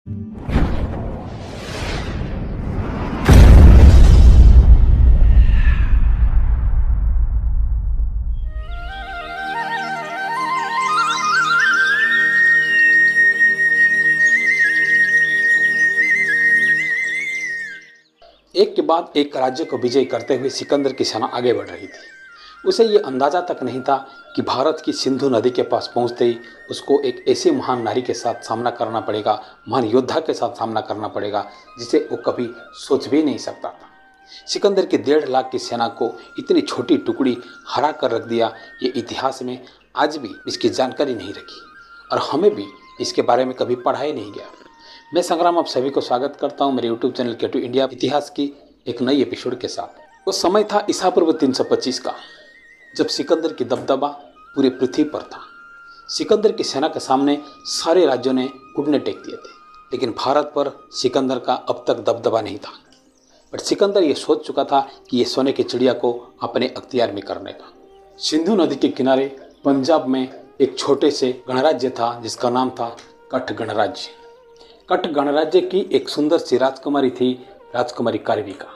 एक के बाद एक राज्य को विजय करते हुए सिकंदर की सेना आगे बढ़ रही थी। उसे ये अंदाजा तक नहीं था कि भारत की सिंधु नदी के पास पहुंचते ही उसको एक ऐसी महान नारी के साथ सामना करना पड़ेगा, महान योद्धा के साथ सामना करना पड़ेगा जिसे वो कभी सोच भी नहीं सकता था। सिकंदर की 1.5 लाख की सेना को इतनी छोटी टुकड़ी हरा कर रख दिया, ये इतिहास में आज भी इसकी जानकारी नहीं रखी और हमें भी इसके बारे में कभी पढ़ा ही नहीं गया। मैं संग्राम आप सभी को स्वागत करता हूं मेरे यूट्यूब चैनल के टू इंडिया इतिहास की एक नई एपिसोड के साथ। वो समय था ईसा पूर्व 325 का, जब सिकंदर की दबदबा पूरे पृथ्वी पर था। सिकंदर की सेना के सामने सारे राज्यों ने घुटने टेक दिए थे, लेकिन भारत पर सिकंदर का अब तक दबदबा नहीं था। बट सिकंदर ये सोच चुका था कि ये सोने की चिड़िया को अपने अख्तियार में करने का। सिंधु नदी के किनारे पंजाब में एक छोटे से गणराज्य था जिसका नाम था कठ गणराज्य। कठ गणराज्य की एक सुंदर सी राजकुमारी थी, राजकुमारी कार्विका।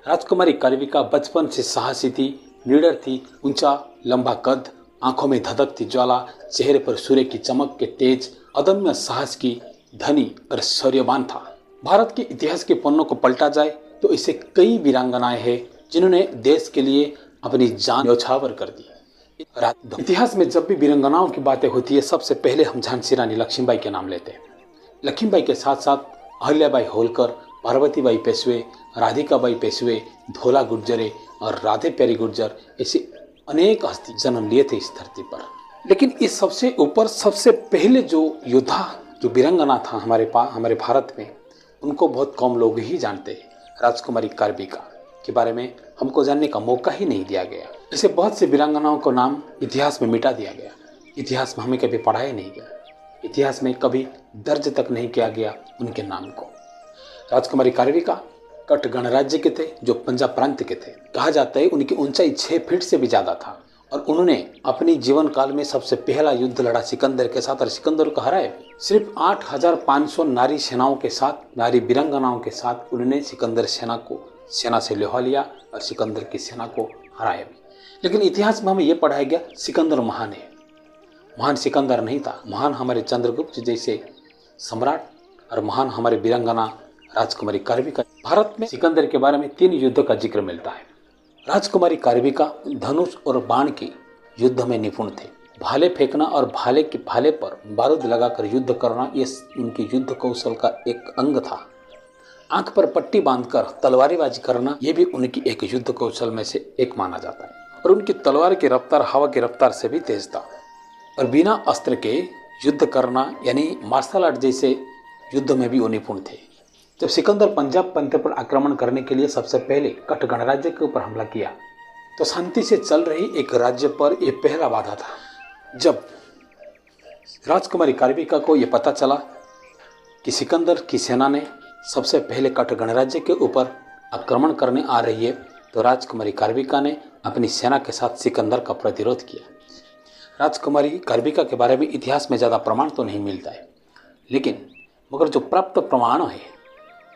राजकुमारी कार्विका बचपन से साहसी थी, निडर थी, ऊंचा लंबा कद, आंखों में धधकती ज्वाला, चेहरे पर सूर्य की चमक के तेज, अदम्य साहस की धनी और शौर्यवान था। भारत के इतिहास के पन्नों को पलटा जाए तो इसे कई वीरांगनाएं हैं जिन्होंने देश के लिए अपनी जान न्यौछावर कर दी। इतिहास में जब भी वीरांगनाओं की बातें होती है, सबसे पहले हम झांसी रानी लक्ष्मीबाई के नाम लेते हैं। लक्ष्मीबाई के साथ साथ अहिल्याबाई होलकर, पार्वतीबाई पेशवे, राधिकाबाई पेशवे, धोला गुर्जरे और राधे प्यारी गुर्जर ऐसी अनेक हस्ती जन्म लिए थे इस धरती पर। लेकिन इस सबसे ऊपर सबसे पहले जो योद्धा, जो वीरांगना था हमारे भारत में, उनको बहुत कम लोग ही जानते हैं। राजकुमारी कार्विका के बारे में हमको जानने का मौका ही नहीं दिया गया। ऐसे बहुत से वीरांगनाओं को नाम इतिहास में मिटा दिया गया। इतिहास में हमें कभी पढ़ाया नहीं गया, इतिहास में कभी दर्ज तक नहीं किया गया उनके नाम को। राजकुमारी कार्विका कठ गणराज्य के थे, जो पंजाब प्रांत के थे। कहा जाता है उनकी ऊंचाई 6 फीट से भी ज्यादा था और उन्होंने अपनी जीवन काल में सबसे पहला युद्ध लड़ा सिकंदर के साथ और सिकंदर को हराए। सिर्फ 8500 नारी सेनाओं के साथ, नारी वीरांगनाओं के साथ उन्होंने सिकंदर सेना से लोहा लिया और सिकंदर की सेना को हराया भी। लेकिन इतिहास में हमें यह पढ़ाया गया सिकंदर महान है। महान सिकंदर नहीं था, महान हमारे चंद्रगुप्त जैसे सम्राट और महान हमारे वीरांगना राजकुमारी कार्विका। भारत में सिकंदर के बारे में 3 युद्धों का जिक्र मिलता है। राजकुमारी कार्विका धनुष और बाण के युद्ध में निपुण थे। भाले फेंकना और भाले पर बारूद लगाकर युद्ध करना ये उनके युद्ध कौशल का एक अंग था। आंख पर पट्टी बांधकर तलवारीबाजी करना ये भी उनकी एक युद्ध कौशल में से एक माना जाता है। और उनकी तलवार की रफ्तार हवा की रफ्तार से भी तेज था। और बिना अस्त्र के युद्ध करना यानी मार्शल आर्ट जैसे युद्ध में भी वो निपुण थे। जब सिकंदर पंजाब प्रांत पर आक्रमण करने के लिए सबसे पहले कठ गणराज्य के ऊपर हमला किया तो शांति से चल रही एक राज्य पर यह पहला बाधा था। जब राजकुमारी कार्विका को यह पता चला कि सिकंदर की सेना ने सबसे पहले कठ गणराज्य के ऊपर आक्रमण करने आ रही है, तो राजकुमारी कार्विका ने अपनी सेना के साथ सिकंदर का प्रतिरोध किया। राजकुमारी कार्विका के बारे में इतिहास में ज़्यादा प्रमाण तो नहीं मिलता है, लेकिन मगर जो प्राप्त प्रमाण है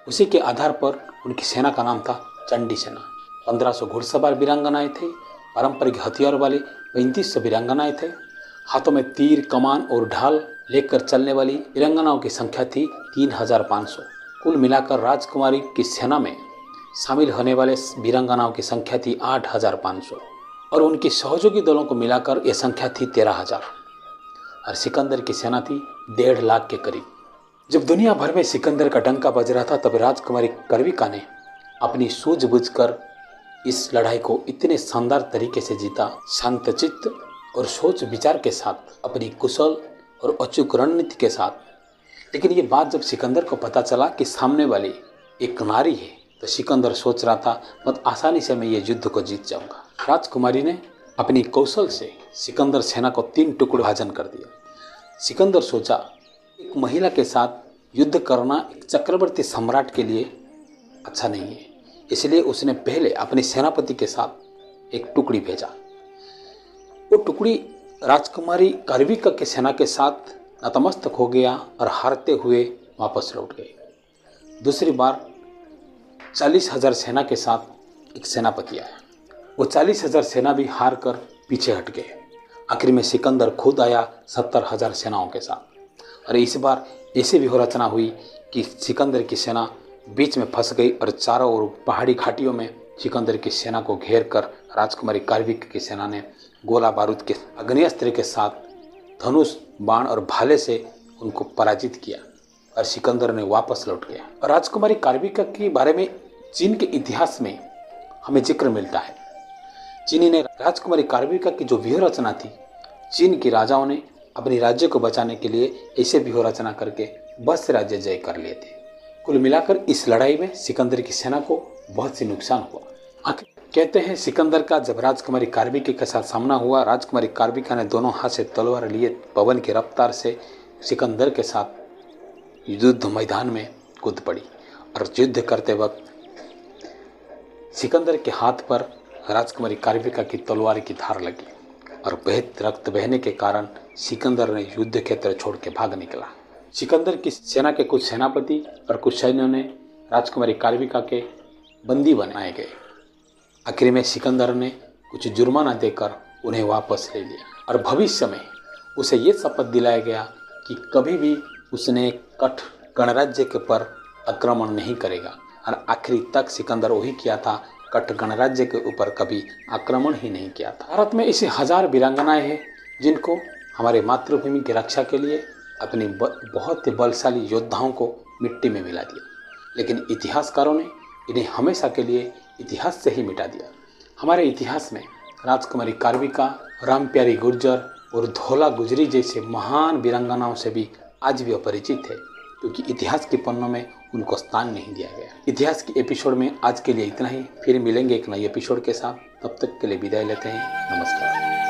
उसी के आधार पर उनकी सेना का नाम था चंडी सेना। 1500 घुड़सवार वीरांगनाएं थे, पारंपरिक हथियार वाले 3500 वीरांगनाएं थे। हाथों में तीर, कमान और ढाल लेकर चलने वाली वीरांगनाओं की संख्या थी 3500। कुल मिलाकर राजकुमारी की सेना में शामिल होने वाले वीरांगनाओं की संख्या थी 8500 और उनकी सहयोगी दलों को मिलाकर यह संख्या थी 13000 और सिकंदर की सेना थी 1.5 लाख के करीब। जब दुनिया भर में सिकंदर का डंका बज रहा था, तब राजकुमारी कार्विका ने अपनी सूझबूझकर इस लड़ाई को इतने शानदार तरीके से जीता, शांतचित्त और सोच विचार के साथ, अपनी कुशल और अचूक रणनीति के साथ। लेकिन ये बात जब सिकंदर को पता चला कि सामने वाली एक नारी है, तो सिकंदर सोच रहा था बहुत आसानी से मैं ये युद्ध को जीत जाऊंगा। राजकुमारी ने अपनी कौशल से सिकंदर सेना को 3 टुकड़ों भाजन कर दिया। सिकंदर सोचा एक महिला के साथ युद्ध करना एक चक्रवर्ती सम्राट के लिए अच्छा नहीं है, इसलिए उसने पहले अपने सेनापति के साथ एक टुकड़ी भेजा। वो टुकड़ी राजकुमारी कार्विका के सेना के साथ नतमस्तक हो गया और हारते हुए वापस लौट गए। दूसरी बार 40,000 सेना के साथ एक सेनापति आया। वो 40,000 सेना भी हार कर पीछे हट गए। आखिर में सिकंदर खुद आया 70,000 सेनाओं के साथ। और इस बार ऐसी व्यूहरचना हुई कि सिकंदर की सेना बीच में फंस गई और चारों ओर पहाड़ी घाटियों में सिकंदर की सेना को घेर कर राजकुमारी कार्बिक की सेना ने गोला बारूद के अग्नेस्त्र के साथ धनुष, बाण और भाले से उनको पराजित किया और सिकंदर ने वापस लौट गया। और राजकुमारी कार्बिका के बारे में चीन के इतिहास में हमें जिक्र मिलता है। चीनी ने राजकुमारी कार्बिका की जो व्यूह रचना थी, चीन के राजाओं ने अपने राज्य को बचाने के लिए ऐसे व्यूह रचना करके बहुत से राज्य जय कर लिए थे। कुल मिलाकर इस लड़ाई में सिकंदर की सेना को बहुत सी नुकसान हुआ। कहते हैं सिकंदर का जब राजकुमारी कार्बिका के साथ सामना हुआ, राजकुमारी कार्बिका ने दोनों हाथ से तलवार लिए पवन की रफ्तार से सिकंदर के साथ युद्ध मैदान में कूद पड़ी और युद्ध करते वक्त सिकंदर के हाथ पर राजकुमारी कार्बिका की तलवार की धार लगी और रक्त बहने के कारण सिकंदर ने युद्ध क्षेत्र छोड़ के भाग निकला। सिकंदर की सेना के कुछ सेनापति और कुछ सैन्यों ने राजकुमारी कार्बिका के बंदी बनाए गए। आखिर में सिकंदर ने कुछ जुर्माना देकर उन्हें वापस ले लिया और भविष्य में उसे ये शपथ दिलाया गया कि कभी भी उसने कठ गणराज्य के पर आक्रमण नहीं करेगा। और आखिरी तक सिकंदर वही किया था, कठ गणराज्य के ऊपर कभी आक्रमण ही नहीं किया था। भारत में ऐसे हजार वीरांगनाएं हैं जिनको हमारे मातृभूमि की रक्षा के लिए अपनी बहुत ही बलशाली योद्धाओं को मिट्टी में मिला दिया, लेकिन इतिहासकारों ने इन्हें हमेशा के लिए इतिहास से ही मिटा दिया। हमारे इतिहास में राजकुमारी कार्बिका, रामप्यारी गुर्जर और धौला गुजरी जैसे महान वीरांगनाओं से भी आज भी अपरिचित है, क्योंकि इतिहास के पन्नों में उनको स्थान नहीं दिया गया। इतिहास के एपिसोड में आज के लिए इतना ही। फिर मिलेंगे एक नए एपिसोड के साथ। तब तक के लिए विदाई लेते हैं। नमस्कार।